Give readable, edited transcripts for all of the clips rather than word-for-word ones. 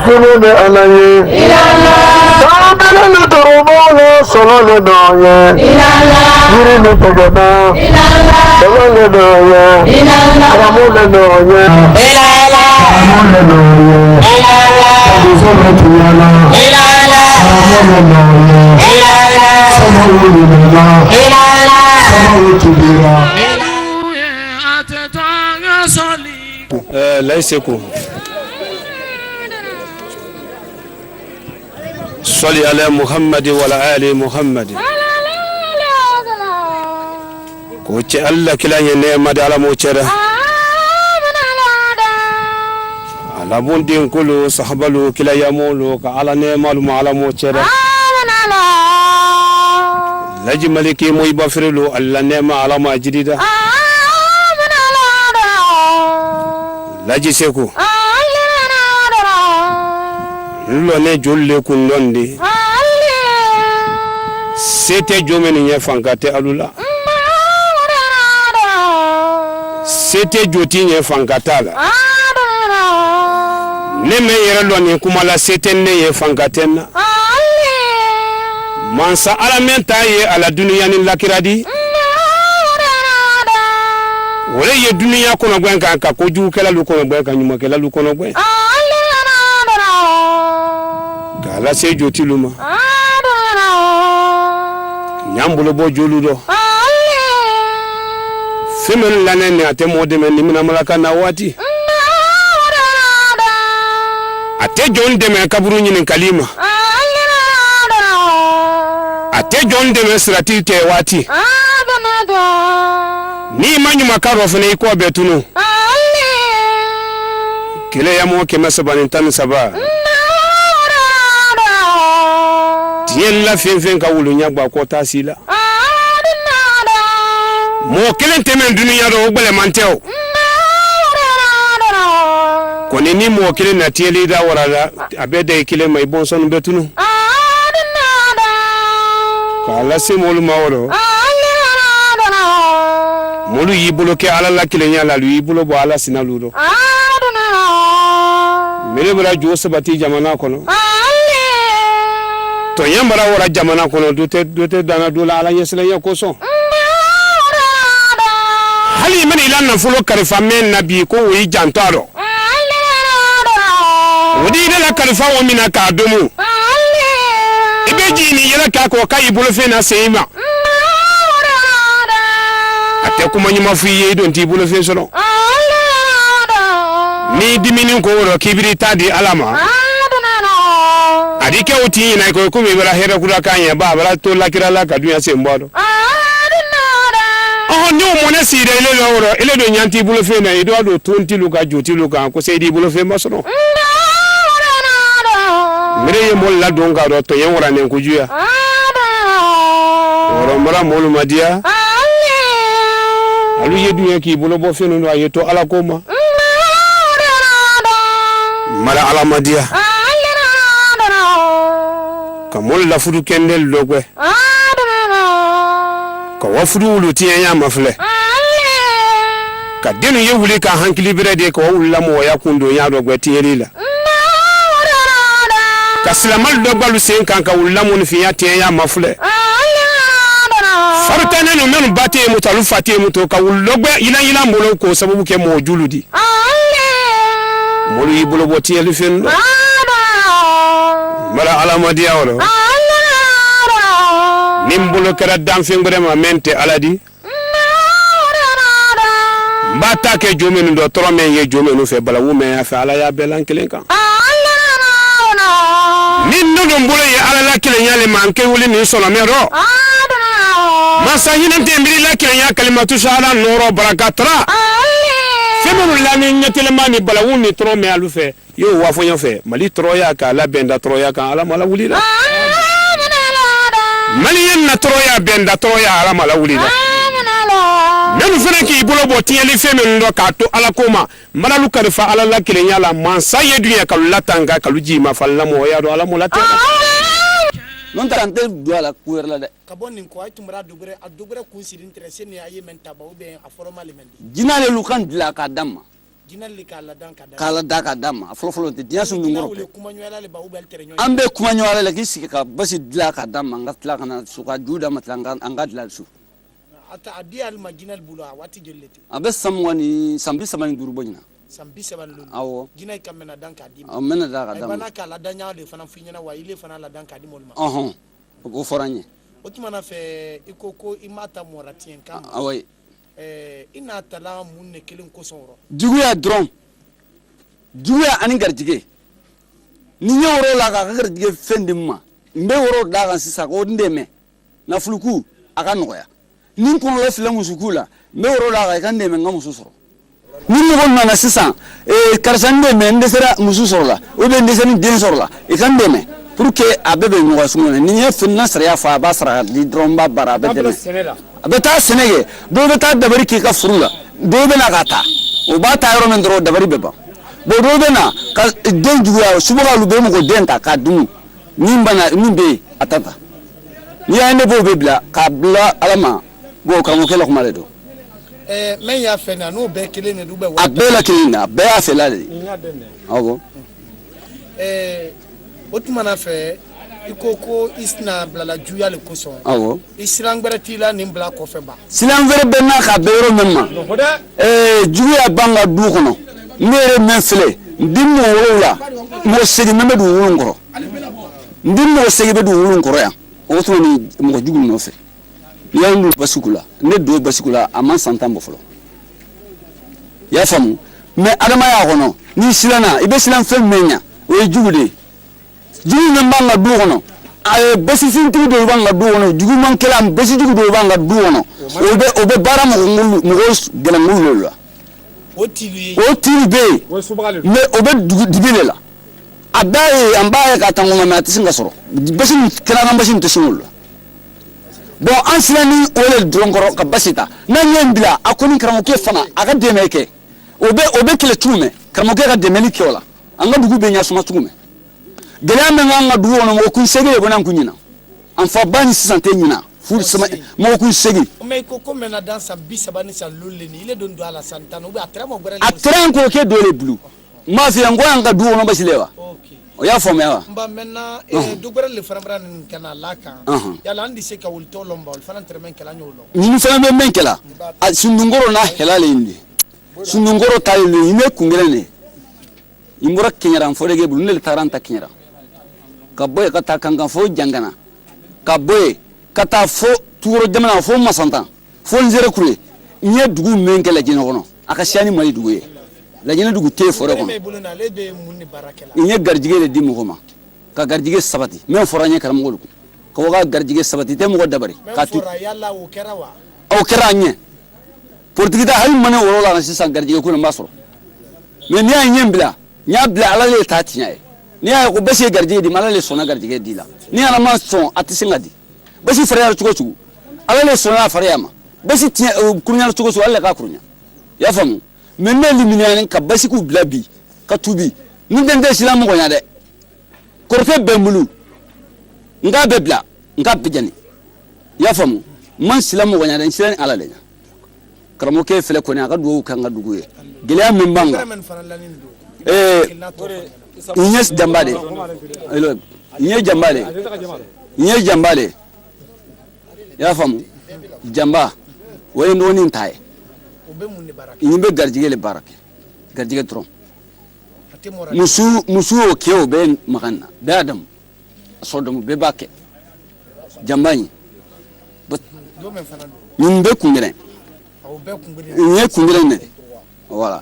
sunu alaye taabele torobola solole doye yiri ni tegena solole doye ramule doye ramule doye solole tuyala ramule doye solole doye solole tubira laïseku صلي على محمد وعلى آل محمد كوتش الله كلا ينعم على موتشرة على بندين كله صحبلو كلا يمولو على نعم على موتشرة لجي ملكي موي بفرلو الله نعم على ما جديدة لجي سيكو lo ne jolle kun donde sete jomeni ya fankate alula sete joti ya fankatala ne me yere lo ne kuma la sete ne ya fankatena mansa alamenta ye ala duniya ni lakiradi wala ye duniya kono gwen kan ka ko ju kala lu kono gwen kan nyuma kala lu kono gwen ala se joti luma nyambulo bo joludo femel lanen ne ate mode men nimina malaka na wati ate jonde men kaburu nyini kalima ate jonde men sirati te wati ni manyu makaro fene ko betunu kile ya mo kema sabani tan saba yella fen ka wulu nyagba ko tasila mo kelen temen duniya do gbele manteo ko ni mo kelen na tieli da warala abede kelen may bonson betunu kala se molu mawro molu yibulo ke ala la kelen yala lu yibulo bo ala sinaludo mere bra jo sabati jamana kono to yambara wara jamana kono dote dana dola ala yesla yakoso hali man ila na fulo karifa men nabi ko wi jantaro wodi la karifa wo mina ka domu ibeji ni yela ka ko kai bolo fe na seima ate kuma nyima fu ye don ti bolo fe solo ni dimini ko ro kibiri tadi alama adike oti na ko mi bala hera kula kanya ba bala to lakira la ka dunya se mbodo ni o mona si ile lo ile do nyanti bulo fe na ido do tonti luka joti luka ko se di bulo fe masono mere ye mol la donga do to yen wora nen ko juya oro mara molu madia alu ye dunya ki bulo bo fe no ayeto ala koma mara ala madia kamol la fudu kendel logwe ka wafudu wuluti ya mafle ka denu ye wuli ka hankili birede ko wulla mo ya kundo ya dogwe tiyelila ka silamal dogbalu sen kan ka wulla mo fi ya tiya ya mafle fartane no men bate mutalu fati muto ka wulogbe ila mbolo ko sababu ke mo juludi molu yibulo bo tiyelu fen mala alamadi awlo nimbulo kera damfe ngorema mente aladi mbata ke jomenu do tromen ye jomenu fe bala wume ya fe ala ya belan kelenka ninno do mbulo ye ala la kelen yale manke wuli ni solo mero masa hinante mbiri la kelen ya kalimatu shala noro barakatra femenu la ni nyetele mani bala wuni trome alu fe yo wafonyo fe mali troya ka la benda troya ka ala mala wuli la maliyen na troya benda troya ala mala wuli la nenu fene ki ibulo bo tieli feme ndo ka to ala koma mala lu kalifa ala la kile nyala mansa yedunya ka latanga ka luji ma falla mo ya do ala mo latanga non tarante do ala kuer la de ka bonni ko ay tumra dugre adugre ku sirin trese ni ayi men taba ube a formal men jinale lu kan dila ka damma kala da ka dama folo de dia sun ngoro ambe kuma nyawala la kisi ka basi dila ka dama ngatla kana suka juda matlanga angadla su ata adia al majinal bula wati jelleti abe samwani sambi samani durubonyina sambi sabalulu awo jinay kamena danka di amena da ka dama bana kala danya de fana finyana wa ile fana la danka di molma ko foranye otumana fe ikoko imata moratien kan awai ina tala munne kelen ko sonro juguya dron juguya ani garjige ni nyoro la ka garjige fendimma mbe woro da kan sisa ko ndeme na fuluku aka noya nin ko le filan musukula mbe woro la ka kan ndeme ngam susoro ni ko mana sisa karsande me ndesera mususoro la o be ndeseni den soro la e kan ndeme pour que abebe ngwa sumone ni ye finna sariya fa basra di dron ba bara be deme abeta senege do beta dabari ki ka furula do be na gata o ba ta yoro men dro dabari beba bo do be na ka den juwa subuga lu be mo ko den ta ka dum nimbana nimbe atata ni ande bo be bla ka bla alama bo ka mo kelo kuma do men ya fena no be kele ne du be wa abela kilina be afela de awo otumana fe ikoko isna blala juya le koson awo isran berati la nim bla ko fe ba silan vere benna ka beero memma juya banga du kono mere men fele ndimmo wala mo segi membe du wulun koro ndimmo segi be du wulun koro ya o to ni mo jugu no fe yangu basikula ne do basikula aman santambo folo ya famu me adama ya kono ni silana ibe silan fe menya o jugude jugu namba du kono ay basi sinti do banga du kono jugu man kelam basi jugu do banga du kono obe bara mo gela ngulu la o tili be me obe dibile la abaye ambaye ka tango ma tisinga soro basi kala ngam basi to singul bon ansilani ole dronkoro ka basita na nyembila akoni kramo ke fana aga demeke obe kele tume kramo ke ga demeli kiola anga dugu be nya suma tume gela nga duwo no mo kun sege bonan kunyina an fa bani sante nyina fu sama mo kun sege me ko mena dansa bisabani sa lulle ni ile don do ala santano be atra mo gbere atra ko ke dole blu ma fi ngo nga duwo no basilewa okay o ya fo mewa mba mena do gbere le farambra ni kana laka ya landi se ka wulto lomba wal fanan tremen kala nyolo ni fa me menkela sundungoro na helale indi sundungoro tayle ni me kungelene imbora kenyara fodege blu ne taranta kenyara kaboy kata kanga fo jangana kaboy kata fo turo jamana fo masanta fo nzere kure nye dugu menkela jino kono akashani mali dugu ye la jina dugu te fore kono nye garjige le dimu koma ka garjige sabati men foranye karam ngolu ko waga garjige sabati te mo dabari ka tu yalla o kerawa o keranye portugida hal mane worola na sisan garjige ko mbasoro me nya nyembla nya bla ala le tatinya ni ay ko basi garjige di malale sona garjige di la ni ana ma son atisinga di basi frère chugo ala le sona frère ma basi kunya chugo ala ka kunya ya famu menne liminane ka basi ku blabi ka tubi ni dende islam ko nya de korte bembulu nga bebla nga bijani ya famu man islam ko nya de islam ala le karamo ke fele ko nya ka duwo kan ga duguye gele min banga Inyes jambale elo inye jambale ya famu jamba way no nin tay inbe garjige le barake garjige tron musu o keo be makanna be adam sodom be bake jambani nimbe kungire inye kungire ne voilà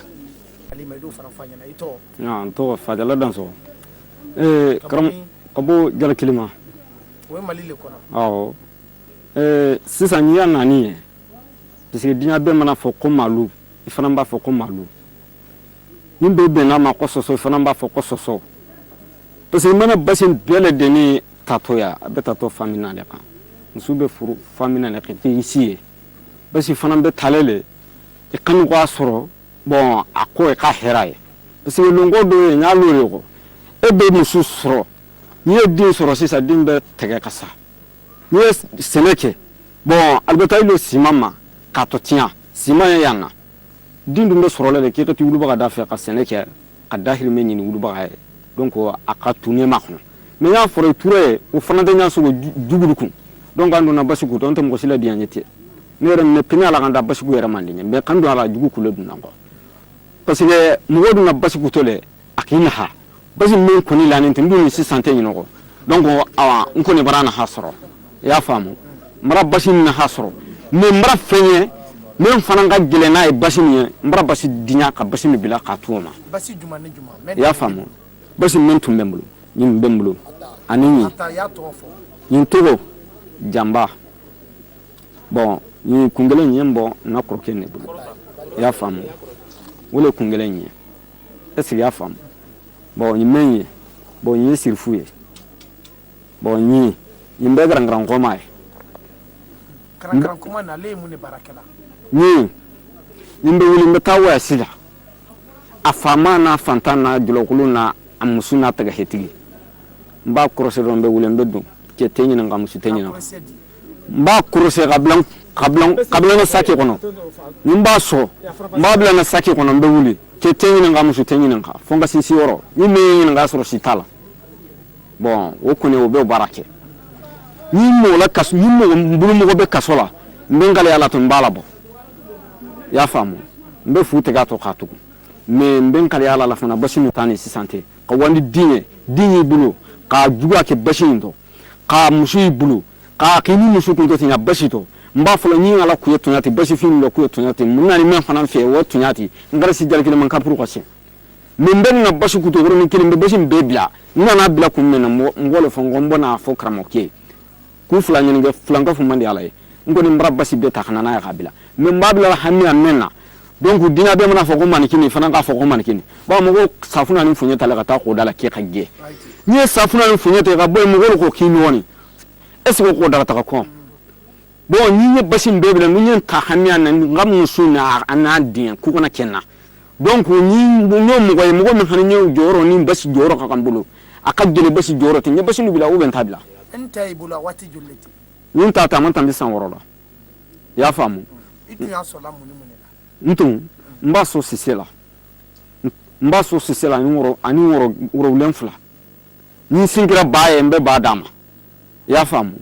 to fadala danso karam kabo jala kilima we malile kono awo sisan ya nani parce que dinya be mana fo ko malu ifana ba fo ko malu nimbe be na ma ko soso ifana ba fo ko soso parce que mana basin bele deni tatoya abeta to famina le kan musube furu famina le kan ici basi fana be talele e kan ko asoro bon ako ka heraye parce que longo do nya lore ko e be musu soro ni e di soro sisa dimbe tege kasa ni seneke bon albeta ilo simama katotia sima yana din dun be sɔrɔla de k'i ka ti wulubaga da fɛ ka sɛnɛ kɛ ka dahirimɛ ɲini wulubaga ye donc a ka tunne ma kɔnɔ mais y'a fɔra ture o fana tɛ ɲa sogo jugulu kun donc an donna basiku to an tɛ mɔgɔ si la diyan ɲɛ tɛ ne yɛrɛ ne pene ala kan da basiku yɛrɛ man di ɲɛ mais kan don ala jugu kule dunna quoi parce que mɔgɔ dun ka basiku to le a k'i naha basi min kɔni la nin tɛ n dun sisan tɛ ɲinɔ kɔ donc awa n kɔni bara naha sɔrɔ i y'a faamu mara basi naha sɔrɔ mais mara fɛn ye min fana ka gɛlɛn n'a ye basi min ye n bara basi diɲa ka basi min bila k'a to o ma basi juma ni juma i y'a faamu basi min tun bɛ n bolo nin bɛ n bolo ani nin togo jamba bon nin kun kelen ye n bɔ n ka kɔrɔkɛ ne bolo i y'a faamu o le kun kelen ye est ce que i y'a faamu bon nin mɛn ye bon nin ye sirifu ye bon nin bɛ garangaran kɔma ye garangaran kɔma na ale ye mun de baarakɛla nin bɛ wuli n bɛ taa wayasi la a faama n'a fantan n'a jɔlɔkulu n'a a muso n'a tɛgɛhetigi n b'a kɔrɔsɛ dɔrɔn n bɛ wuli n bɛ don cɛ tɛ ɲininka muso tɛ ɲininka n b'a kɔrɔsɛ ka bila n ka saki kɔnɔ ni n b'a sɔrɔ n b'a bila n ka saki kɔnɔ n bɛ wuli cɛ tɛ ɲininka muso tɛ ɲininka fo n ka sinsin yɔrɔ ni min ye ɲininka sɔrɔ si t'a la bon o kɔni o bɛ baara kɛ ni mɔgɔ bolomɔgɔ bɛ kaso la n bɛ n kale ala to n b'a la bɔ i y'a faamu n bɛ fu tigɛ a to k'a tugu mais n bɛ n kale ala la fana basi min taa ni sisan tɛ ka wandi din y'i bolo k'a juguya kɛ basi in tɔ k'a muso y'i bolo k'a k'i ni muso kun to ten nka basi tɔ n b'a fɔlɔ ni ala k'u ye tonya ten basi fin dɔ k'u ye tonya ten mun na ni min fana fɛ o tonya ten n kɛra si jali kelen man kapuru ka siɲɛ mais n bɛ nin ka basi kuto yɔrɔnin kelen n bɛ basi in bɛɛ bila n nana bila kun min na mɔgɔ le fɔ n ko n bɔ n'a fɔ karamɔgɔkɛ ye k'u fila ɲininka filankɛ fɔ man di ala ye n kɔni n bara basi bɛɛ ta ka na n'a ye k'a bila mais n b'a bila hami a mɛn na donc diinɛ bɛɛ mana fɔ ko manikini fana k'a fɔ ko manikini bon mɔgɔ safuna ni fuɲɛ ta la ka taa k'o da la k'e ka gɛn n'i ye safuna ni fuɲɛ ta ka bɔ yen mɔgɔw ko k'i nɔgɔni est ce que k'o daga taga kɔn bon n'i ye basi in bɛɛ bila n'i ye ta hami a na n ka muso n'a den k'u kana kɛ n na donc ni n'o mɔgɔ ye mɔgɔ min fana ye jɔyɔrɔ ni basi jɔyɔrɔ ka kan n bolo a ka gɛlɛn basi jɔyɔrɔ tɛ n ye basi min bila ou bien n t'a bila n ta i bolo a waati joli le tɛ n t'a ta a ma tan bɛ san 6 la i y'a faamu i tun y'a sɔrɔla mun ni mun de la n tun n b'a sɔrɔ sise la n b'a sɔrɔ sise la ani wɔrɔwulen 2 ni sin kɛra ba ye n bɛ ba d'a ma i y'a faamu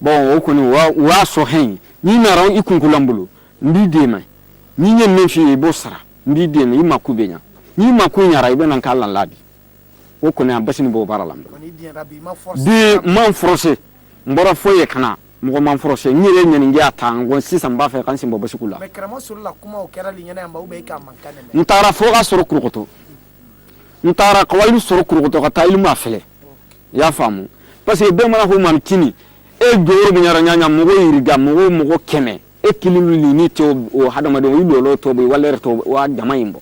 bon o kɔni o y'a sɔrɔ hɛn n'i nana i kunkolo n bolo n b'i d'e ma n'i ye min f'i ye i b'o sara n b'i d'e ma i mako bɛ ɲa n'i mako ɲara i bɛ na n k'a lala bi o kɔni a basi ni b'o baara la n ma forcé n bɔra foyi ye kana mɔgɔ man forcé n yɛrɛ ɲɛningɛ a ta n ko sisan n b'a fɛ ka n sen bɔ basiku la mais karamɔgɔ sɔrɔla kuma o kɛra li ɲɛna yan ba ou bien i k'a mankan de mɛn n taara fo ka sɔrɔ kurukoto n taara ka walilu sɔrɔ kurukoto ka taa ilimu a filɛ i y'a faamu parce que bɛɛ mana fɔ manikini e jɔyɔrɔ bɛ ɲara ɲaɲa mɔgɔ yiriga mɔgɔ 100 e kelen wuli ni tɛ o hadamadenw i lɔlɔ tɔ bɛ wala yɛrɛ tɔ o a jama in bɔ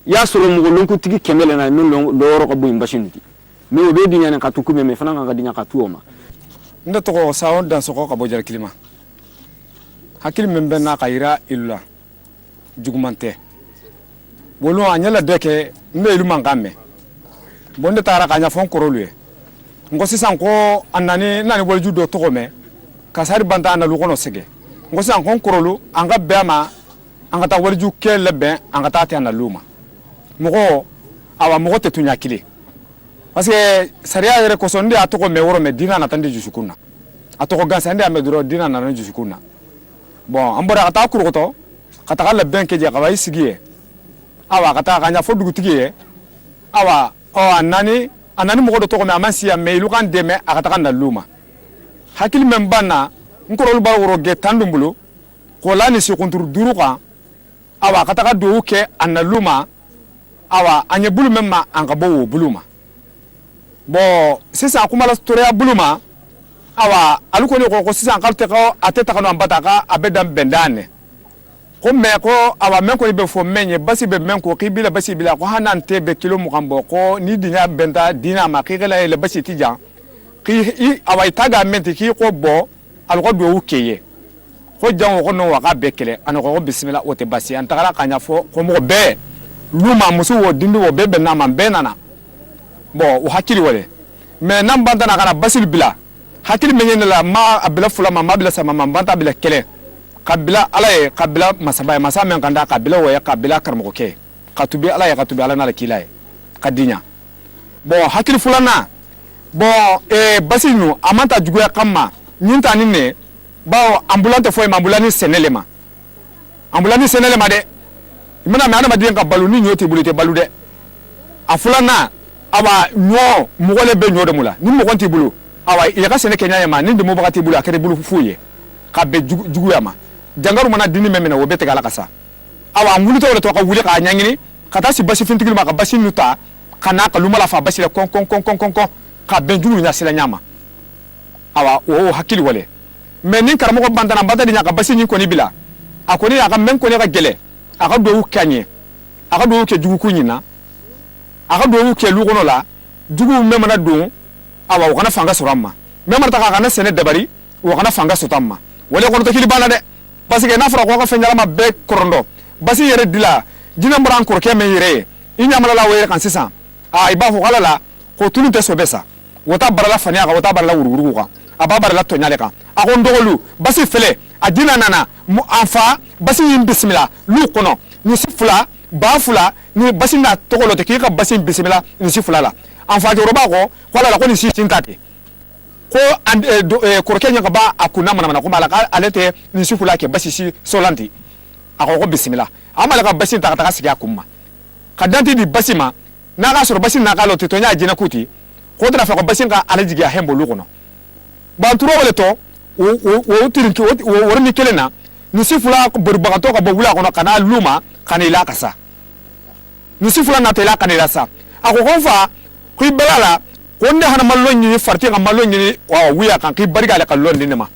i y'a sɔrɔ mɔgɔ lonkotigi 100 le na min lɔyɔrɔ ka bon in basi nuti mais o bɛ di ɲani ka tu kumɛ mais fana kan ka di ɲa ka tu o ma n de tɔgɔ Saho Dansɔgɔ ka bɔ Jarikilima hakili min bɛ n'a ka yira ilu la juguman tɛ bolo a ɲɛla bɛɛ kɛ n bɛ ilu mankan mɛn bon ne taara ka ɲɛfɔ n kɔrɔlu ye n ko sisan ko a nani waliju dɔ tɔgɔ mɛn ka sari banta a nalu kɔnɔ sɛgɛ n ko sisan ko n kɔrɔlu an ka bɛn a ma an ka taa waliju kɛ labɛn an ka taa tɛ a nalu ma mɔgɔ tɛ tun ɲa kelen parce que sariya yɛrɛ kɔsɔn n de y'a tɔgɔ mɛn yɔrɔ mɛn diinɛ nata n de dusukun na a tɔgɔ gansan n de y'a mɛn dɔrɔn diinɛ nana n dusukun na bon an bɔra ka taa kurukɔtɔ ka taga labɛn kɛ jɛ ka ba i sigi ye awa ka taa ka ɲɛfɔ dugutigi ye awa a nani mɔgɔ dɔ tɔgɔ mɛn a ma si yan mɛ ilu kan dɛmɛ a ka taga nalilu ma hakili min ban na n kɔrɔlu b'a wɔrɔ gɛ 10 dun bolo k'o la ni sekunturu 5 kan awa ka taga duwawu kɛ a nalilu ma awa a ɲɛ bulu min ma an ka bɔ o bulu ma bon sisan kuma la tɔɔrɔya bulu ma awa alu kɔni ko sisan k'alu tɛ a tɛ taga n'an ba ta k'a bɛ dan bɛndan nɛ ko mais ko awa mɛn kɔni bɛ fɔ mɛn ye basi bɛ mɛn ko k'i bila basi bila ko hali n'an tɛ bɛ kilo 20 bɔ ko ni diɲɛ bɛnta diinɛ ma k'i ka yɛlɛ basi ti jan awa i ta k'a mɛn ten k'i ko bɔ alu ka duwawu k'e ye ko jan o ko non wa k'a bɛɛ kɛlɛ ani ko bisimila o tɛ basi an tagara k'a ɲɛfɔ ko mɔgɔ bɛɛ lu ma muso wo dindi wo bɛɛ bɛnna ma bɛɛ nana bon o hakili wale mais n'an bantana kana basili bila hakili min ye ne la ma a bila fula ma ma bila sama ma banta bila kɛlɛ kabila ala ye kabila masaba masa men kanda kabila wo ya kabila karmo ke katubi ala ye katubi ala na kila ye kadinya bon hakil fulana bon basinu amanta juguya kama nyinta ninne bawo ambulante fo ma ambulani senelema de imana me ana ka balu ni nyoti bulite balu de afulana awa nyo mugole be nyo de mula ni mo konti bulu awa ya ka sene kenya ma ni de mo bakati bulu akere bulu fuye ka be juguya ma jangaru mana dini memena wo bete kala kasa awa ngulito wala to ka wuli ka nyangini kata si basi fintigil ma ka basi nuta kana ka lumala fa basi kon ka ben jugu nya sila nyama awa o hakili wale mais nin karamo bandana badadi nya ka basi ni ko ni bila akoni aka men ko ni ka gele aka do kanye aka do ke jugu kunyina aka do ke lugono la jugu memana do awa o kana fanga soramma memana ta kana sene dabari o kana fanga sotamma wala ko to kili bana de parce que na fara ko ka fenyala ma be korondo basi yere dila jina mbaran ko ke men yere inya mala la were kan sisa iba fo kala la ko tunu te sobesa wota barala fanya ka wota barala wuruguru ka aba barala to nyale ka akon dogolu basi fele adina nana mu anfa basi yin bismillah lu kono ni sifula ba fula ni basi na tokolo te ki ka basi bismillah ni sifula la anfa joroba ko wala la ko ni sintati ko ko kenya ka ba akuna mana ko mala ka alete ni sifula ke basi si solanti ako bismillah amala ka basi ta ka siga kuma kadanti di basi ma na ka soro basi na ka lo to nya jina kuti ko dra fa ko basi ka alaji ga hembo lu kono ba turo wala to o tirinki o worni kelena ni sifula burbagato ka bogula kono kana luma kana ila kasa ni sifula na tela kana ila sa ako konfa ku balala ko ne hana mallon ni farti ka mallon ni wa wiya kan ki bariga la kallon ni ma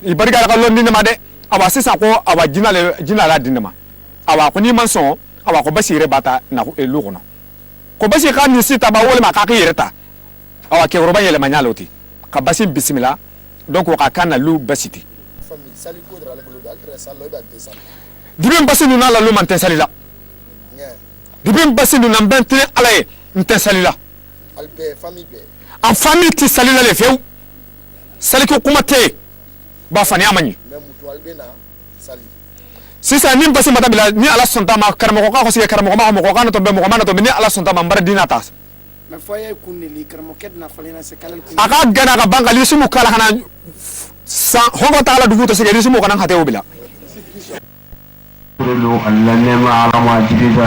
i bariga la kallon ni ma de aba sisa ko aba jina la dinma aba ko ni manson aba ko basire bata na lu kono ko basi kan ni sita ba wole ma ka kireta awa ke roba yele manyaloti ka basi bismillah donc ka kana lu basiti dibin basi nu na la lu man tensalila dibin basi nu na ben tin alaye ntensalila en famille ti salila le few saliko kuma te ba fani amanyi sisa ni basi matabila ni ala sonta ma karamo ko ko siya karamo ma ko kana to be mo mana to ni ala sonta ma mbar dinatas me foye kunni karamo kedna falina se kalal kunni aka gana ka banga li sumu kala hana sa hongo taala dugu to sege li sumu kana hate obila rulu allane ma alama jidida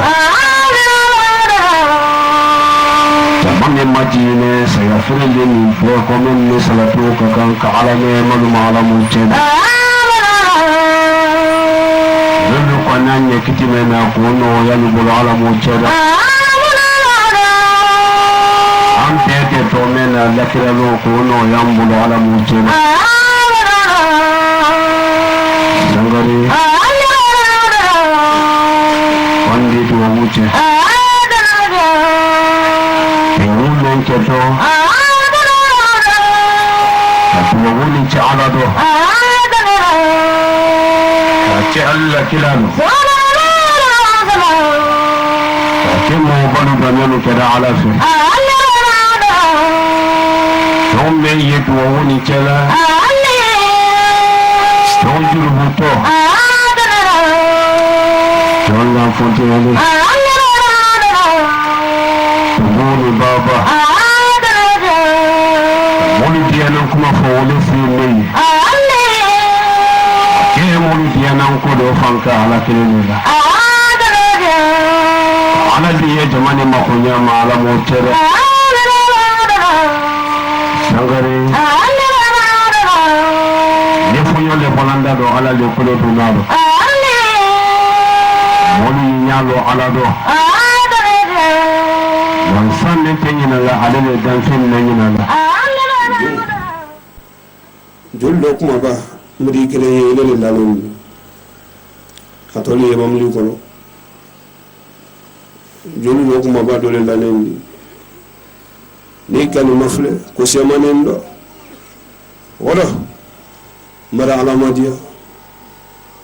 tamane majine saya furele ni fo ko men ni salatu ka kan ka alame malu malamu cheda rulu kananye kitimena ko no yani bulu alamu cheda amtete to mena lakiralo ko no yambulu alamu cheda sangari wandi to amuche Pengunen keto Pengunen cala do Kace Allah kilano Kace mo balu damenu kada ala fi Tombe yetu woni cala Tonjuru buto Jonna fontene Moni baba Moni diana kuma fawole fi mei ke moni diana ko do fanka ala kelena ala diye jamani makonya mala motere sangare ne funyo le bolanda do ala le kolo do nado moni nyalo ala do Wansanne tenyina la alele danfen nanyina la Jollo kuma ba muri kele yele lalon hatoli mamli kono Jollo kuma ba dole lalen ni kanu mafle ko semanen do wala mara alama dia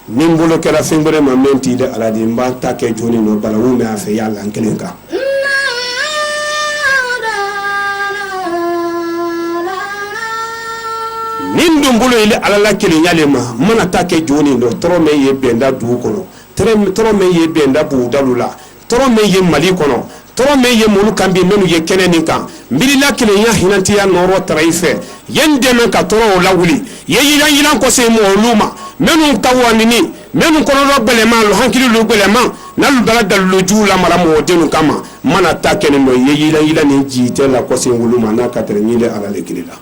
nimbolo kala fengore ma menti de aladi mba take joni no bala wu me afa yalla ankelenka ni nin dun bolo ile ala la kelenya le ma mana ta kɛ joni no tɔrɔ me ye bɛnda dugu kɔnɔ tɔrɔ me ye bɛnda budalu la tɔrɔ me ye Mali kɔnɔ tɔrɔ me ye molu kan bi menu ye kɛnɛ nin kan mbirila kelenya hinantiya nɔrɔ tara i fɛ yen dɛmɛ ka tɔrɔ o la wuli ye yiran ko se mo olu ma menu kawanini menu kɔnɔ gbɛlɛma lo hankili lo gbɛlɛma nalu dala dalu ju la mara mo denu kama mana ta kɛnɛ no ye yiran ni jite la ko se wulu ma na ka tere ni le ala le kilila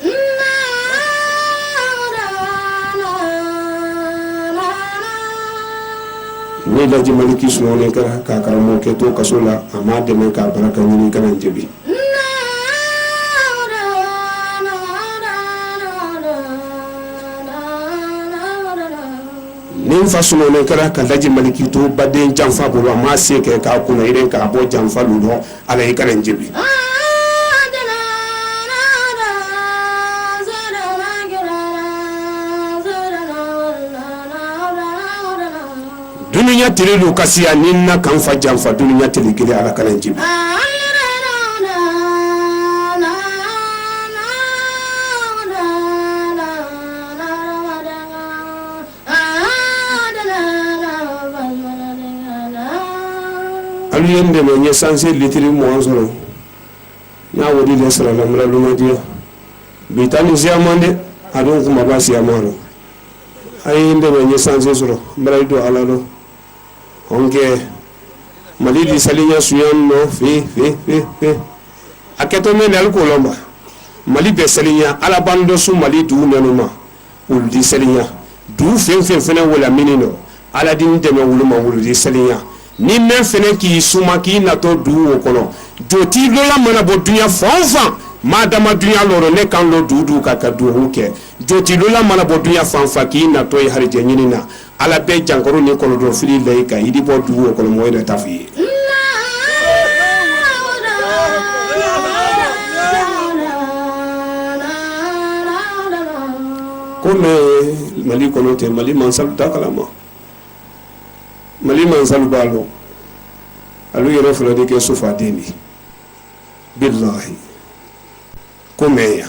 ni Laji Maliki sunone kara ka karamo ke to kaso la ama dɛmɛ ka baraka ɲini kana jebi nin fa sunone kara ka Laji Maliki to baden janfa bolo ama se kɛ ka kuna iren ka bɔ janfa ludo ala i kana jebi dununya tirilu kasiya ninna kan fa janfa dununya tilikili ala kana jibi alu yende me nye sanse litiri mo soro nya wodi le sara la mala lumadiya bitani siamande adon kuma ba siamaro ay yende me nye sanse soro mala do ala do onge Mali di salinya suyan no fi aketo men al kolomba Mali be salinya ala bando su Mali du nenuma ul di salinya du fen fene wala minino ala din deme wuluma wul di salinya ni men fene ki suma ki nato du o kono joti lola mana bo dunya fanfan madama dunya loro ne kan lo du ka du huke joti lola mana bo dunya fanfa ki nato e harje nyinina ala be jankoro ni kono do fili lay ka idi bo du ko mo ida tafi comme Mali kono te Mali mansal takalama Mali mansal balo alu yero fula de ke sufa deni billahi comme ya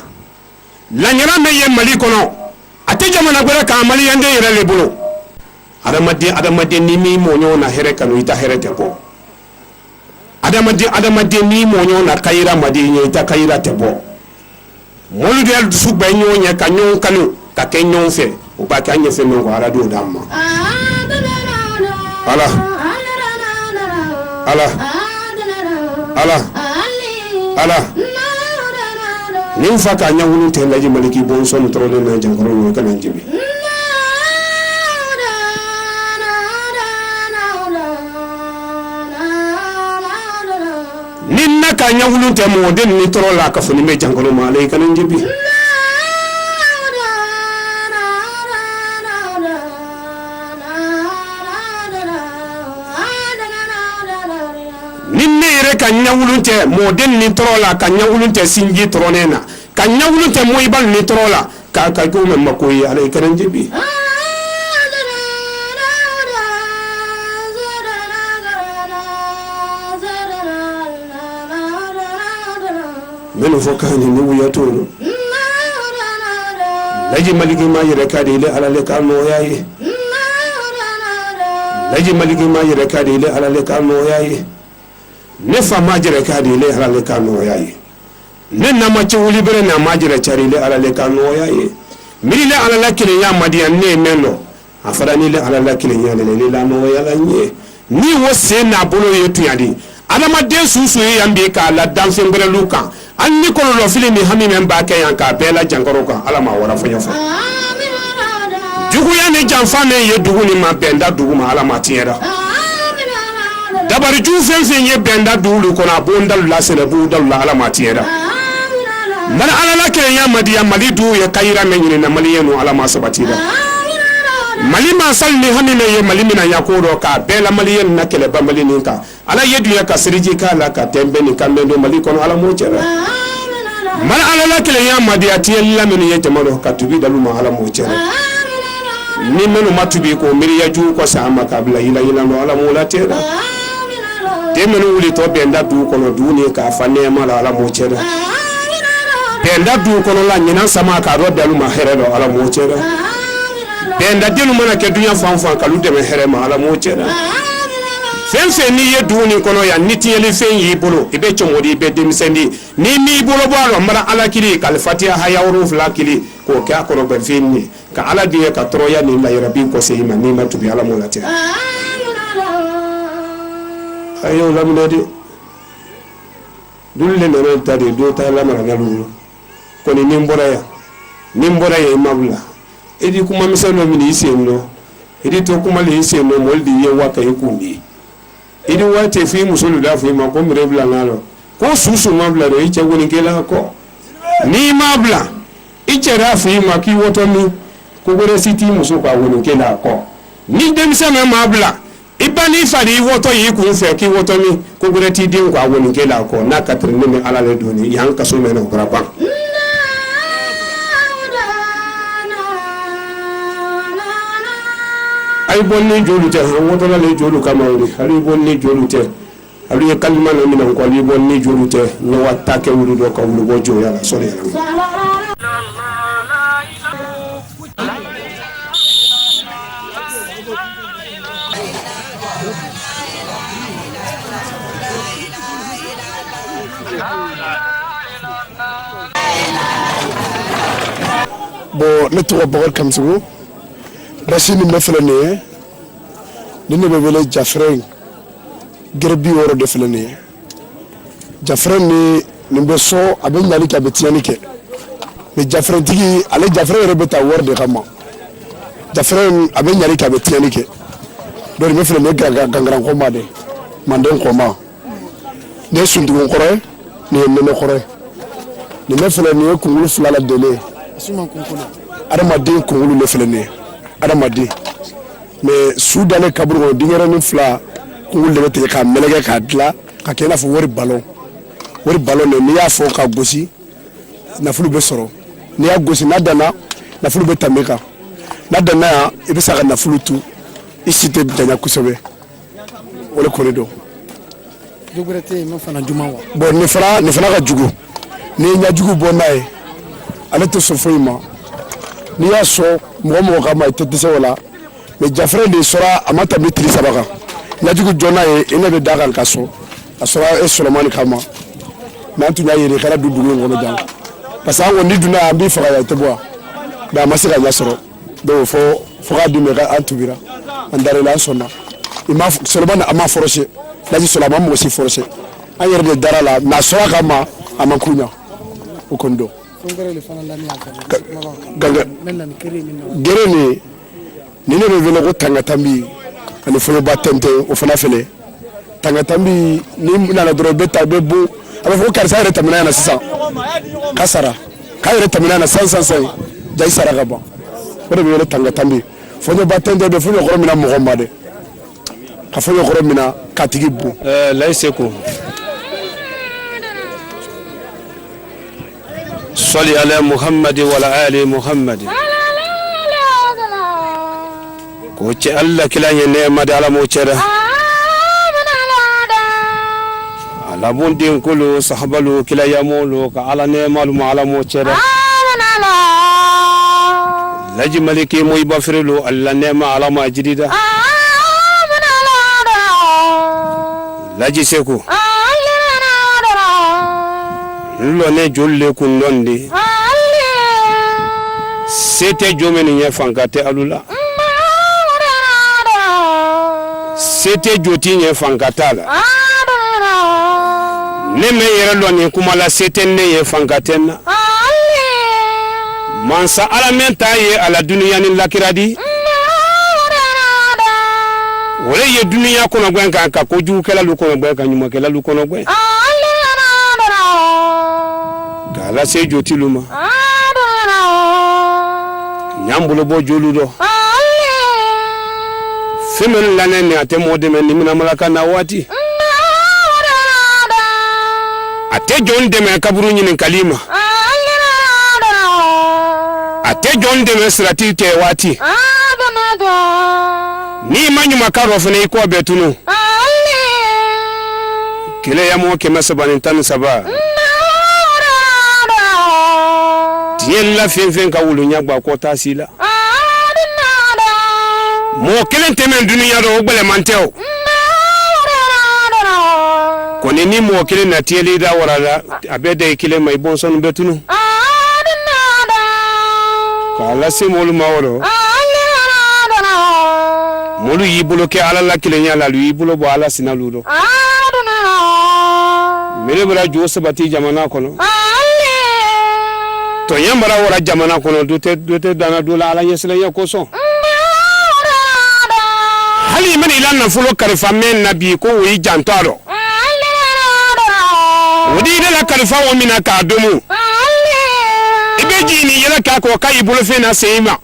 la nyara me ye Mali kono ate jamana gwara ka Mali yande yere le bolo adamade ni mi monyo na here kanu ita here tebo adamade ni monyo na kayira madinyo ita kayira tebo molu de su banyo nya kanyo kanu ka kenyo fe o ba kanye fe no ara do damma ala nin fa ka nya wulu te Laji Maliki bon son trole na jangoro no kana jibi ninna ka nyawulun te mo den ni toro la ka funi me jangolo ma lay kan njibi ninne yere ka nyawulun te mo den ni toro la ka nyawulun te sinji toro nena ka nyawulun te mo ibal ni toro la ka ko me makoyi alay kan njibi menu fokani ni wuya tono Laji Maliki ma yere kadi ile ala le kalmo yayi Laji Maliki ma yere kadi ile ala le kalmo yayi ne fa ma yere kadi ile ala le kalmo yayi ne na ma ci wuli bere na ma yere chari ile ala le kalmo yayi mi ile ala la kile ya madiya ne meno afara ni ile ala la kile ya le la no yala nye ni wo se na bolo yetu yadi adama den susu yambe ka la danse ngere luka anni kono lo fili ni hami men ba ke yanka bela jankoro kan ala ma wara fanya fa jugu ya ne janfa ne ye dugu ni ma benda dugu ma ala ma tiera dabari ju fen ye benda dugu ko na bondal la sele bu dal la ala ma tiera mara ala la ke ya madiya Mali du ye kayira men ni na Mali yenu ala ma sabatira Mali ma sal ni hami ne ye Mali mina yakoro ka bela Mali yen na kele ba Mali ninka ala yedu ya kasiriji kala ka tembe ni kamendo Mali kono ala mo chere mala ala la kele ya madiati yalla men ye jamano ka tubi dalu ma ala mo chere ni menu matubi ko miri ya ju ko sa makabla ila no ala mo la tera de menu wuli to benda du kono du ni ka fane mala ala mo chere benda du kono la nyina sama ka ro dalu ma here do ala mo chere benda dinu mana ke dunya fanfan kalu de me here ma ala mo chere fenfe ni ye du ni kono ya nitiyeli fen yi bolo ibe chomodi ibe demisendi ni mi bolo balo mara ala kili kal fatiha hayawru fla kili ko ka kono be fenni ka ala diye ka troya ni la rabbi ko se ima ni matu bi ala mo la tira ayo lamnadi dulle no tadi do ta la mara ngalu ko ni nimbora ya mabla edi kuma misano mi isenno edi to kuma le isenno moldi ye waka yikundi edi wate fi musulu da fi ma ko mire bla ngalo ko susu mabla do iche woni kela ko ni mabla iche rafi ma ki woto mi ko gore siti musu ka woni kela ko ni dem sama mabla ibani fadi woto yi ku fe ki woto mi ko gore ti din ko woni kela ko na katrine mi ala le do ni yan kaso me no graba ay bonni jolu te woto la le jolu kamawri ali bonni jolu te ali kalma no min ko ali bonni jolu te no watta ke wuri do ko wulu go jo yalla sori yalla bo ne to Bakar Kamsugu Racine meflene ni ne bele Jafren gerbi woro de flene Jafren ni be so abe nyali ka betiani ke me Jafren tigi ale Jafren rebeta worde kama Jafren abe nyali ka betiani ke do me flene gangran ko made manden ko ma ne sundu ko kore ni ne kore ni me flene ko ngul flala dele asuma ko ko adamaden ko ngul le flene adamadi mais soudane kaburo dingere ni fla kungul de te ka melege ka dla ka kena fo wori ballon ne ni ya fo ka gosi na fulu be soro ni ya gosi na dana na fulu be tameka na dana ya ibisa ka na fulu tu isite danya kusobe wala ko do jugurete ma fana jumawa bon ni fara ka jugu ni nya jugu bonae ale to sofoima ni ya so mo ka ma tete wala me Jafre de sora amata mitri sabaka najugu jona e ene be dagal kaso asora e Solomon kama nantu nya yere kala dudu ngono jang pasa ngo ni duna ambi faka ya tebwa da masika ya soro do fo ga dume ga antubira andare la sonna ima Solomon ama forose laji Solomon mo si forose ayere de darala na sora kama amakunya ukondo gereni ni ne vele ko tangatambi ani fo batente o fana fele tangatambi ni na la dro beta bebu aba fo karsa re tamina na sisa kasara kayre tamina na sansan jai sara gaba wala vele tangatambi fo ne batente be fo ne goro mina mo gomade ka fo ne goro mina katigi bu laiseko صلي على محمد وعلى آل محمد كوتش الله كلا ينعم على موتشرة على بندين كله صحبلو كلا يمولو على نعم على موتشرة لجي ملكي مو يبفرلو الله نعم على ما جديدة لجي سيكو lo ne jolle kun donde sete jomeni nya fankate alula sete joti nya fankatala ne me yere lo ni kuma la sete ne ye fankatena mansa ala menta ye ala duniya ni lakiradi wala ye duniya kono gwen kan ka ko ju kala lu kono gwen kan nyuma kala lu kono gwen ala se joti luma nyambulo bo joludo femel lanen ne ate mode men nimina malaka na wati ate jonde men kaburu nyini kalima ate jonde men srati te wati ni manyu makaro fene ko betunu kile ya mo ke masabanin tan saba la fɛn ka wulu ɲa gba ko ta si la mɔgɔ kelen tɛmɛ duniya dɔ o gbɛlɛman tɛ o kɔni ni mɔgɔ kelen na tiyɛli da wara la a bɛ da i kelen ma i bɔnsɔnw bɛ tunu k'a lase mɔlu ma wɔrɔ mɔlu y'i bolo kɛ ala la kelenya la lu y'i bolo bɔ ala sinalu rɔ mere bɛra jo sabati jamana kɔnɔ tɔɲɛ mara wara jamana kɔnɔ do tɛ dana do la ala ɲɛsilenya kosɔn hali i mana i la nafolo kalifa mɛn na bi ko o y'i janto a rɔ o di i la kalifa o min na k'a domo i bɛ jigin ni yɛlɛ k'a kɔ k'a y'i bolofɛn na sen i ma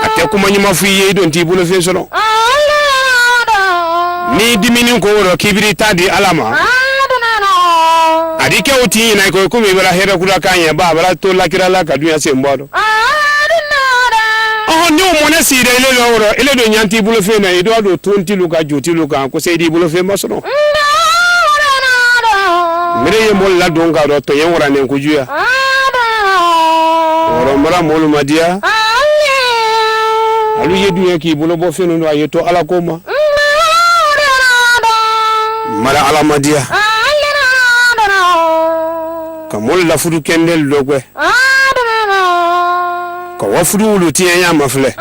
a tɛ kuma ɲuman f'i ye i don t'i bolofɛn sɔrɔ ni dimini ko rɔ k'i b'i ta di ala ma a di kɛ o t'i ɲinɛ ko komi i bɛra hɛrɛ kula kan ɲɛ ba a bɛra to lakira la ka dunya sen bɔ dɔ ni o mɔnɛ sira ile lɔ wɔrɔ ile don ɲan t'i bolofɛn na i dɔ don ton tilu ka jo tilu kan ko se i di bolofɛn ma sɔrɔ mere ye mɔli la don k'a dɔn tɔɲɛ waranen kojuya wɔrɔ mara mɔlu ma diya alu ye dunya k'i bolo bɔ fɛn do a ye to ala ko ma mara ala ma diya ka mɔli la fudu kɛndɛli dɔ gbɛ ka wa fudu wulu tiɲɛya ma filɛ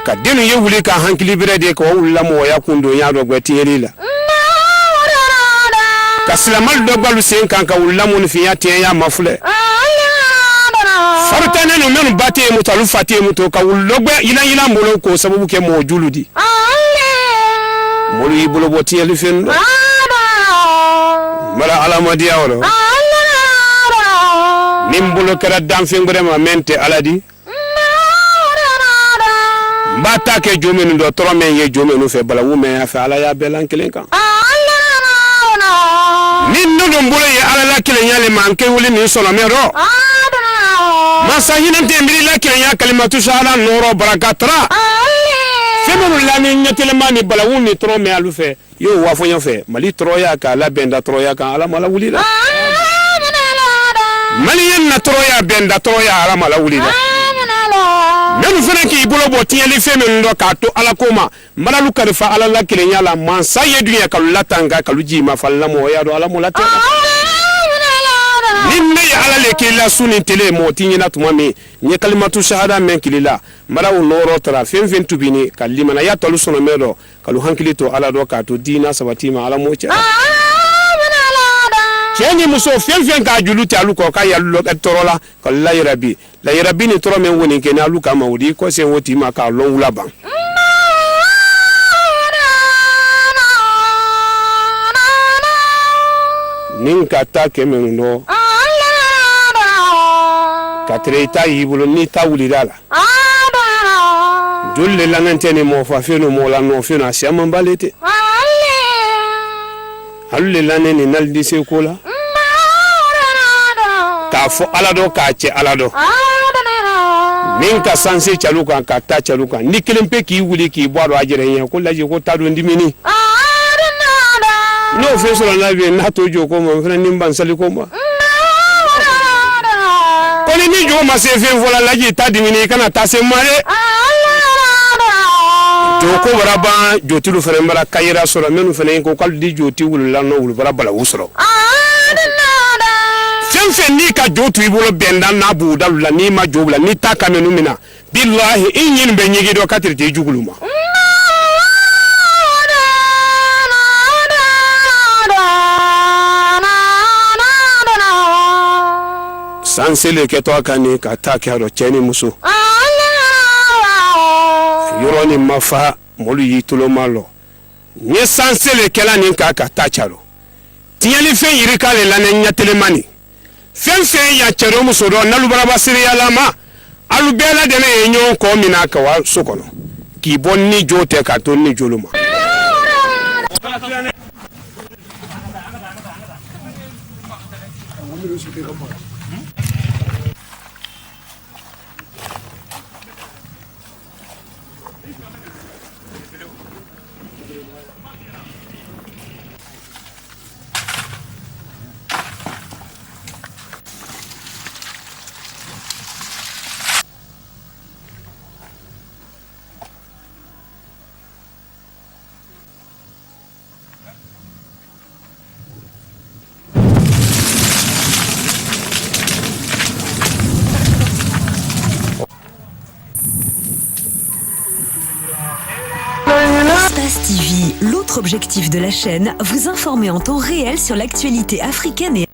ka denu ye wuli ka hankili bɛrɛ de ka wa wulila mɔgɔya kun don y'a dɔ gbɛ tiɲɛli la ka silamɛlu dɔ gbalu sen kan ka wulila mɔnifinya tiɲɛya ma filɛ faritɛnɛ nu minnu ba tɛ muto alu fa tɛ muto ka wulu dɔ gbɛ yilan bolo k'o sababu kɛ mɔgɔ julu di mɔlu y'i bolo bɔ tiɲɛli fɛn dɔ mara alamadiya wɔrɔ ni n bolo kɛra danfɛn wɛrɛ ma mɛn tɛ ala di n b'a ta kɛ jo minnu dɔ tɔrɔ mɛn ye jo minnu fɛ balawu mɛn y'a fɛ ala y'a bɛɛ lan kelen kan ni ne don bolo ye ala la kelenya le ma n kɛ wuli nin sɔnna rɔ masa hinɛ tɛ miiri la kelenya kalimatu sahara nɔrɔ baraka tara fɛn minnu la ni ɲɛtɛlɛma ni balawu ni tɔrɔ mɛn alu fɛ y'o wafɔ ɲɔgɔn fɛ mali tɔrɔya k'a labɛn da tɔrɔya kan ala ma la wuli la maliyɛn na tɔrɔya bɛn da tɔrɔya ala ma la wuli la minnu fana k'i bolo bɔ tiɲɛli fɛn minnu dɔ k'a to ala ko ma maralu kalifa ala la kelenya la mansa ye dunya kalu latanga kalu ji ma falila mɔgɔya dɔn ala mɔla tɛ ni ne ye ala le k'i la su ni tele mɔgɔ t'i ɲɛna tuma min n ye kalimatu shahada mɛn kili la maraw nɔrɔ tara fɛn fɛn tubini ka limanaya tɔlu sɔnɔ mɛn dɔ kalu hankili to ala dɔ k'a to diina sabati ma ala m'o cɛ cɛ ni muso fɛn fɛn k'a julu tɛ alu kɔ k'a yalu tɔrɔ la ka layirabi layirabi ni tɔrɔ min woni kɛ ni alu kama o di kɔsɛn o ti ma k'a lɔn wula ban ni ka ta kɛ minnu dɔ ka tere i ta y'i bolo ni ta wulila la joli le laŋen tɛ ni mɔgɔ fa fɛn o mɔgɔ la nɔ fɛn a siya man bale tɛ alu le laŋen ni nali dise ko la k'a fɔ ala dɔ k'a cɛ ala dɔ min ka sanse cɛlu kan ka ta cɛlu kan ni kelen pe k'i wuli k'i bɔ a dɔn a jɛrɛ ɲɛ ko lajɛ ko ta don dimini n'o fɛn sɔrɔ n'a bɛ n'a to jɔ ko ma n fana ni n ban sali ko ma ko ni jɔ ma se fɛn fɔla lajɛ ta dimini i kana taa se ma dɛ jo ko bara ban jotilu fana bara kayira sɔrɔ minnu fana ko k'ale di joti wulila nɔ wulubara balawu sɔrɔ fɛn fɛn n'i ka jo to i bolo bɛnda n'a b'u dalu la n'i ma jo bila n'i ta ka minnu mina bilahi i ɲini bɛ ɲɛgi dɔ ka tirite i jugulu ma sansele kɛtɔ kan ni ka taa kɛ dɔ cɛ ni muso yɔrɔ ni ma fa mɔlu y'i tolo ma lɔ n ye sansele kɛla nin ka taa ca lɔ tiɲɛli fɛn yiri k'ale la ne ɲɛtelemani fɛn fɛn ya cɛ dɔ muso dɔ n'alu baraba sereyala ma alu bɛɛ lajɛlen ye ɲɔgɔn kɔ mina ka wa so kɔnɔ k'i bɔ ni jo tɛ k'a to ni jolo ma Pass TV, l'autre objectif de la chaîne, vous informer en temps réel sur l'actualité africaine et